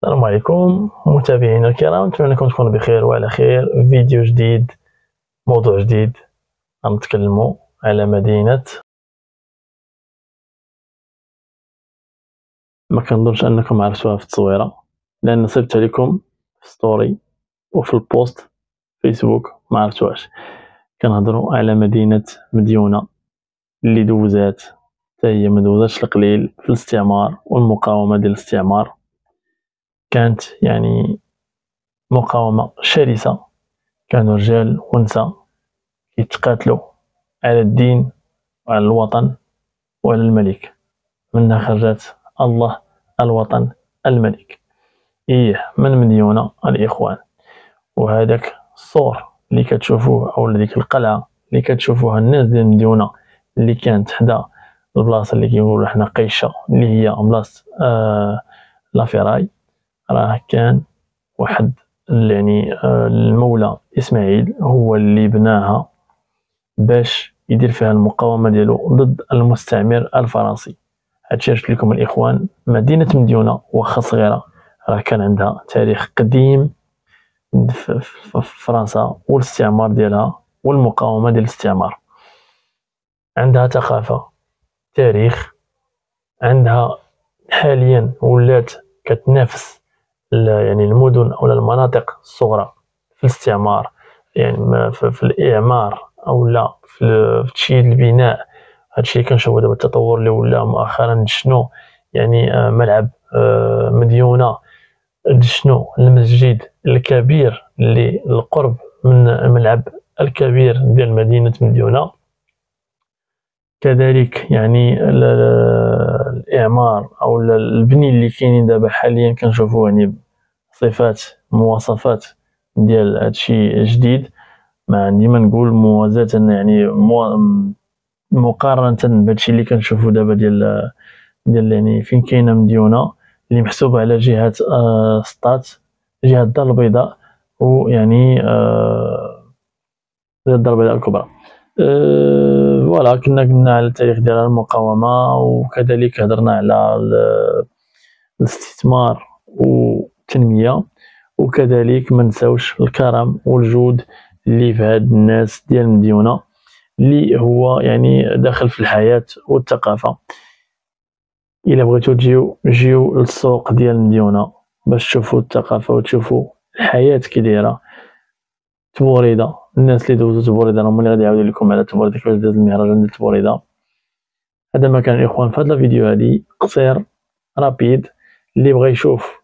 السلام عليكم متابعينا الكرام، نتمنى انكم تكونوا بخير وعلى خير. فيديو جديد، موضوع جديد، غنتكلموا على مدينة. ما كنظنش انكم عرفتوها في التصويره، لان صيبتها لكم في ستوري وفي البوست فيسبوك ما عرفتوهاش. كنهضروا على مدينة مديونة اللي دوزات حتى هي ما دوزاتش القليل في الاستعمار والمقاومة ديال الاستعمار. كانت يعني مقاومة شرسة، كانوا رجال ونساء يتقاتلوا على الدين وعلى الوطن وعلى الملك. منها خرجت الله، الوطن، الملك. من مديونة الإخوان. وهذاك السور اللي كتشوفوه أو ديك القلعة اللي كتشوفوها الناس ديال مديونة اللي كانت حدا البلاصة اللي كيقولوا حنا قيشة اللي هي بلاصة لافيراي، راه كان واحد يعني المولى إسماعيل هو اللي بناها باش يدير فيها المقاومة ديالو ضد المستعمر الفرنسي. هادشي عرفت لكم الإخوان. مدينة مديونة واخا صغيرة راه كان عندها تاريخ قديم في فرنسا والاستعمار ديالها والمقاومة ديال الاستعمار. عندها ثقافة، تاريخ، عندها حاليا ولات كتنافس يعني المدن أو المناطق الصغرى في الاستعمار، يعني في الإعمار أو لا في تشييد البناء. هادشي اللي كنشوفو دابا التطور اللي ولا مؤخرا. شنو يعني ملعب مديونة، شنو المسجد الكبير اللي القرب من الملعب الكبير ديال مدينة مديونة. كذلك يعني الإعمار أو البني اللي كاينين دابا حاليا كنشوفو يعني صفات مواصفات ديال هادشي جديد. ما عندي ما نقول موازاة يعني مقارنة بهادشي اللي كنشوفو دابا ديال يعني فين كاينة مديونة اللي محسوبة على جهة سطات، جهة الدار البيضاء، ويعني الدار البيضاء الكبرى. فوالا كنا قلنا على التاريخ ديال المقاومة، وكذلك هضرنا على الاستثمار والتنمية، وكذلك ما نساوش الكرم والجود اللي في هاد الناس ديال مديونة اللي هو يعني داخل في الحياة والثقافة. إلا بغيتو جيو للسوق ديال مديونة باش تشوفوا الثقافة وتشوفوا الحياة كي دايرة. تبوريدة، الناس اللي دوزو تبوريدة راهم اللي غادي يعاودوا لكم على تبوريدة كيفاش داز المهرجان ديال تبوريدة. هذا ما كان الإخوان في هذا الفيديو هادي قصير رابيد. اللي بغى يشوف